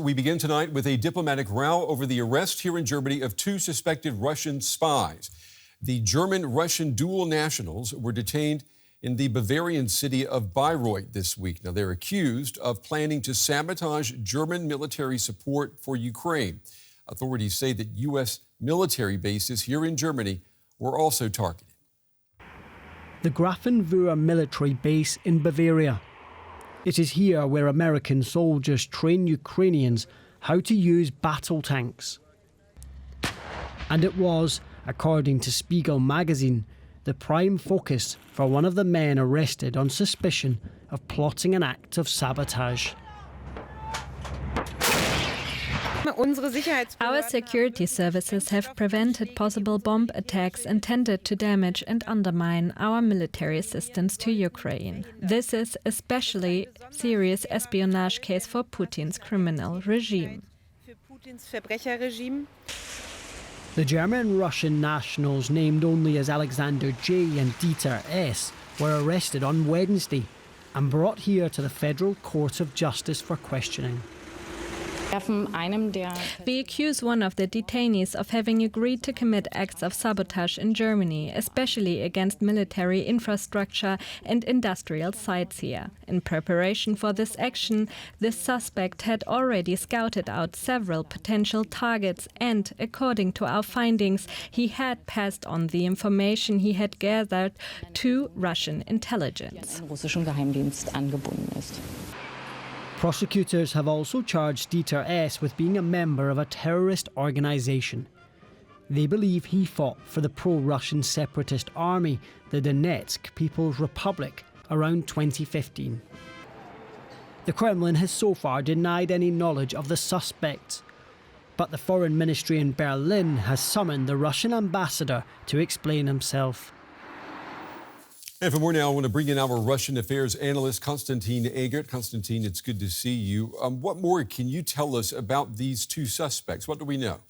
we begin tonight with a diplomatic row over the arrest here in Germany of two suspected Russian spies. The German-Russian dual nationals were detained in the Bavarian city of Bayreuth this week. Now, they're accused of planning to sabotage German military support for Ukraine. Authorities say that U.S. military bases here in Germany were also targeted. The Grafenwöhr military base in Bavaria. It is here where American soldiers train Ukrainians how to use battle tanks. And it was, according to Spiegel magazine, the prime focus for one of the men arrested on suspicion of plotting an act of sabotage. Our security services have prevented possible bomb attacks intended to damage and undermine our military assistance to Ukraine. This is especially a serious espionage case for Putin's criminal regime. The German-Russian nationals, named only as Alexander J. and Dieter S., were arrested on Wednesday and brought here to the Federal Court of Justice for questioning. We accuse one of the detainees of having agreed to commit acts of sabotage in Germany, especially against military infrastructure and industrial sites here. In preparation for this action, the suspect had already scouted out several potential targets and, according to our findings, he had passed on the information he had gathered to Russian intelligence. Prosecutors have also charged Dieter S. with being a member of a terrorist organisation. They believe he fought for the pro-Russian separatist army, the Donetsk People's Republic, around 2015. The Kremlin has so far denied any knowledge of the suspects, but the Foreign Ministry in Berlin has summoned the Russian ambassador to explain himself. And for more now, I want to bring in our Russian affairs analyst, Konstantin Eggert. Konstantin, it's good to see you. What more can you tell us about these two suspects? What do we know?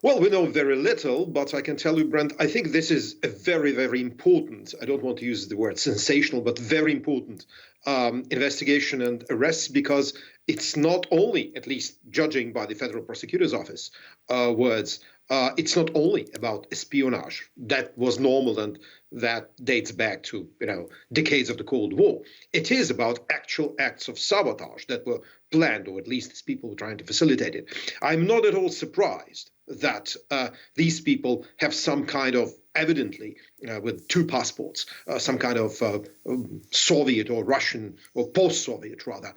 Well, we know very little, but I can tell you, Brent, I think this is a very, very important, I don't want to use the word sensational, but very important investigation and arrests, because it's not only, at least judging by the Federal Prosecutor's Office words, it's not only about espionage. That was normal and that dates back to, decades of the Cold War. It is about actual acts of sabotage that were planned, or at least these people were trying to facilitate it. I'm not at all surprised that these people have some kind of, evidently, with two passports, some kind of Soviet or Russian or post-Soviet rather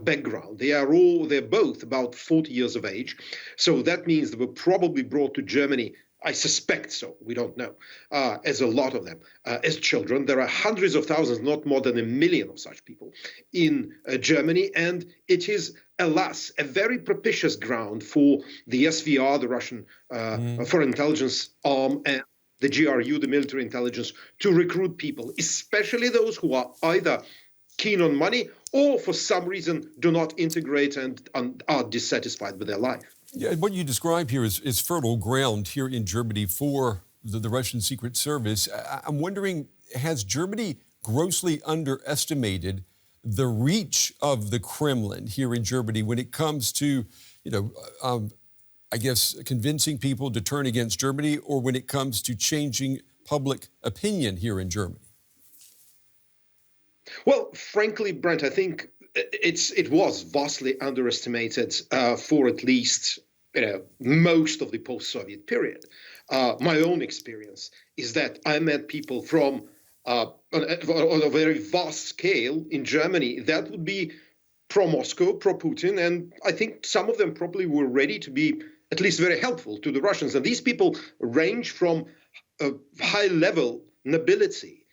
background. They're both about 40 years of age. So that means they were probably brought to Germany, I suspect so, we don't know, as a lot of them, as children. There are hundreds of thousands, not more than 1 million of such people in Germany. And it is, alas, a very propitious ground for the SVR, the Russian Foreign Intelligence Arm, and the GRU, the military intelligence, to recruit people, especially those who are either keen on money or for some reason do not integrate and are dissatisfied with their life. Yeah, what you describe here is fertile ground here in Germany for the Russian Secret Service. I'm wondering, has Germany grossly underestimated the reach of the Kremlin here in Germany when it comes to, I guess, convincing people to turn against Germany, or when it comes to changing public opinion here in Germany? Well, frankly, Brent, I think it was vastly underestimated for at least most of the post-Soviet period. My own experience is that I met people from on a very vast scale in Germany that would be pro-Moscow, pro-Putin, and I think some of them probably were ready to be at least very helpful to the Russians. And these people range from high-level nobility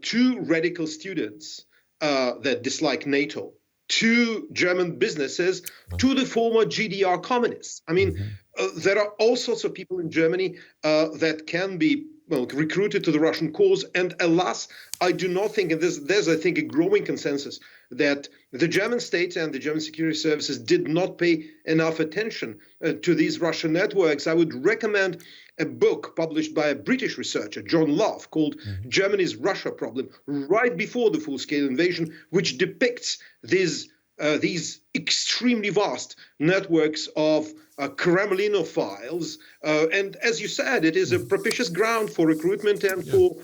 to radical students that dislike NATO, to German businesses, to the former GDR communists. I mean, there are all sorts of people in Germany that can be recruited to the Russian cause. And alas, I do not think, and there's, I think, a growing consensus that the German state and the German security services did not pay enough attention to these Russian networks. I would recommend a book published by a British researcher, John Love, called Germany's Russia Problem, right before the full-scale invasion, which depicts these these extremely vast networks of Kremlinophiles. And as you said, it is a propitious ground for recruitment and for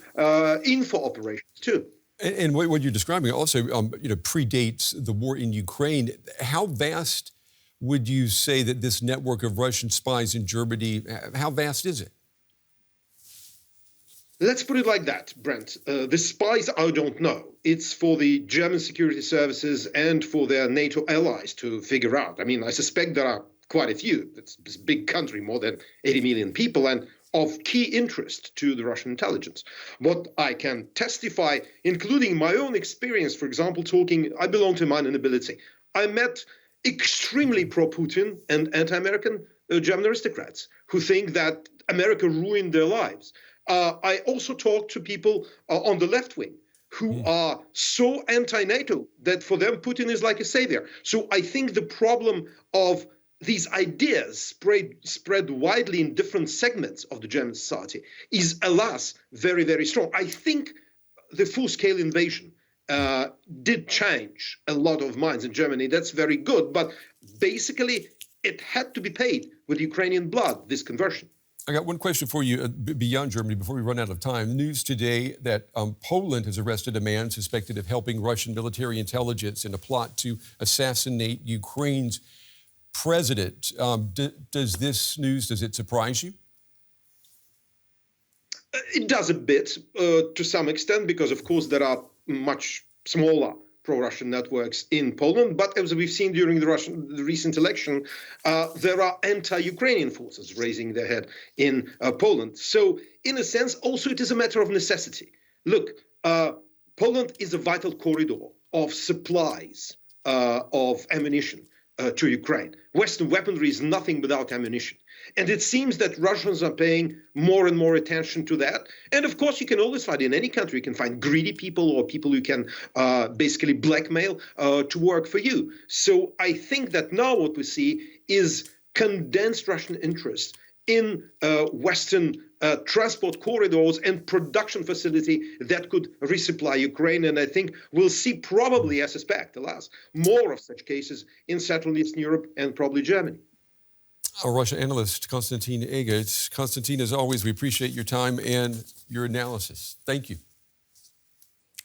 info operations too. And what you're describing also, predates the war in Ukraine. How vast would you say that this network of Russian spies in Germany, how vast is it? Let's put it like that, Brent. The spies, I don't know. It's for the German security services and for their NATO allies to figure out. I mean, I suspect there are quite a few. It's a big country, more than 80 million people, and of key interest to the Russian intelligence. What I can testify, including my own experience, for example, I belong to minor nobility. I met extremely pro-Putin and anti-American German aristocrats who think that America ruined their lives. I also talked to people on the left wing who are so anti-NATO that for them Putin is like a savior. So I think the problem of these ideas spread widely in different segments of the German society is, alas, very, very strong. I think the full-scale invasion did change a lot of minds in Germany. That's very good. But basically, it had to be paid with Ukrainian blood, this conversion. I got one question for you beyond Germany before we run out of time. News today that Poland has arrested a man suspected of helping Russian military intelligence in a plot to assassinate Ukraine's president. Does this news, does it surprise you? It does a bit to some extent, because, of course, there are much smaller pro-Russian networks in Poland. But as we've seen during the recent election, there are anti-Ukrainian forces raising their head in Poland. So in a sense, also it is a matter of necessity. Look, Poland is a vital corridor of supplies of ammunition to Ukraine. Western weaponry is nothing without ammunition. And it seems that Russians are paying more and more attention to that. And of course, you can always find in any country, you can find greedy people or people who can basically blackmail to work for you. So I think that now what we see is condensed Russian interest in Western transport corridors and production facility that could resupply Ukraine. And I think we'll see probably, I suspect, alas, more of such cases in Central and Eastern Europe and probably Germany. Our Russia analyst, Konstantin Eggert. Konstantin, as always, we appreciate your time and your analysis. Thank you.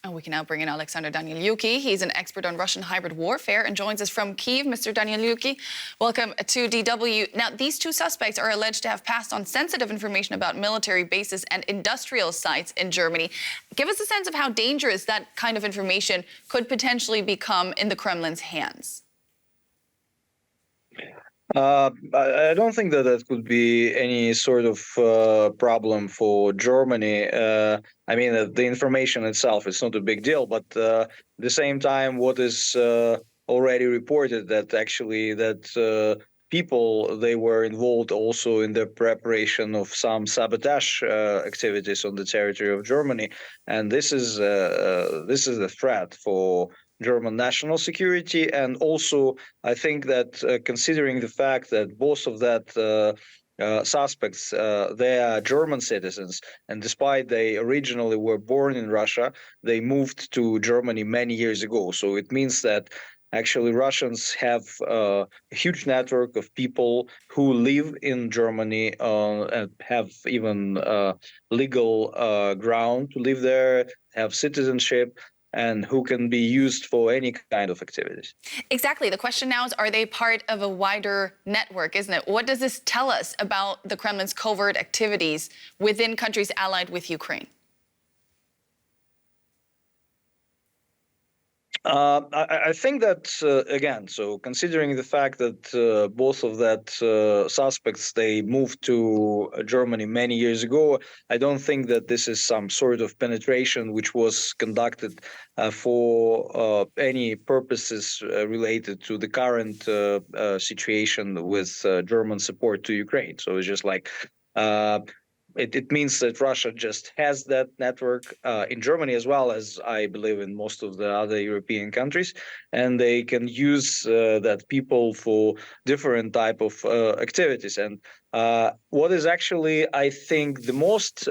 And we can now bring in Oleksandr Danylyuk. He's an expert on Russian hybrid warfare and joins us from Kyiv. Mr. Danylyuk, welcome to DW. Now, these two suspects are alleged to have passed on sensitive information about military bases and industrial sites in Germany. Give us a sense of how dangerous that kind of information could potentially become in the Kremlin's hands. I don't think that could be any sort of problem for Germany. I mean, the information itself is not a big deal, but at the same time, what is already reported that actually that people, they were involved also in the preparation of some sabotage activities on the territory of Germany, and this is a threat for German national security. And also, I think that considering the fact that both of that suspects, they are German citizens, and despite they originally were born in Russia, they moved to Germany many years ago. So it means that actually Russians have a huge network of people who live in Germany and have even legal ground to live there, have citizenship, and who can be used for any kind of activities. Exactly. The question now is, are they part of a wider network, isn't it? What does this tell us about the Kremlin's covert activities within countries allied with Ukraine? I think that, again, so considering the fact that both of that suspects, they moved to Germany many years ago, I don't think that this is some sort of penetration which was conducted for any purposes related to the current situation with German support to Ukraine. So it's just like it means that Russia just has that network in Germany as well as, I believe, in most of the other European countries, and they can use that people for different type of activities. And what is actually, I think, the most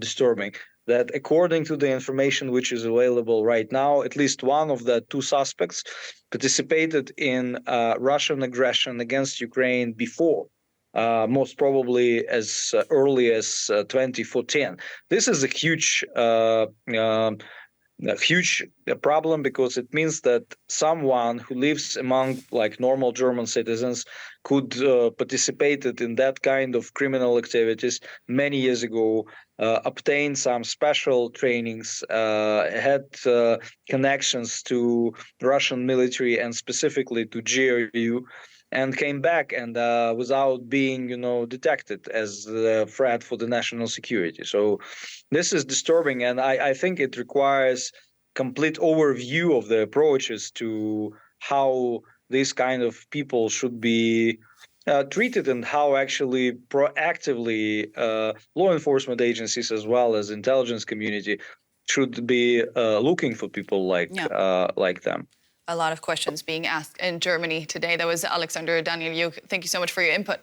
disturbing, that according to the information which is available right now, at least one of the two suspects participated in Russian aggression against Ukraine before, most probably as early as 2014. This is a huge problem, because it means that someone who lives among like normal German citizens could participated in that kind of criminal activities many years ago, obtained some special trainings, had connections to Russian military and specifically to GRU, and came back and without being, detected as a threat for the national security. So this is disturbing, and I think it requires complete overview of the approaches to how these kind of people should be treated, and how actually proactively law enforcement agencies as well as intelligence community should be looking for people like them. A lot of questions being asked in Germany today. That was Oleksandr Danylyuk. Thank you so much for your input.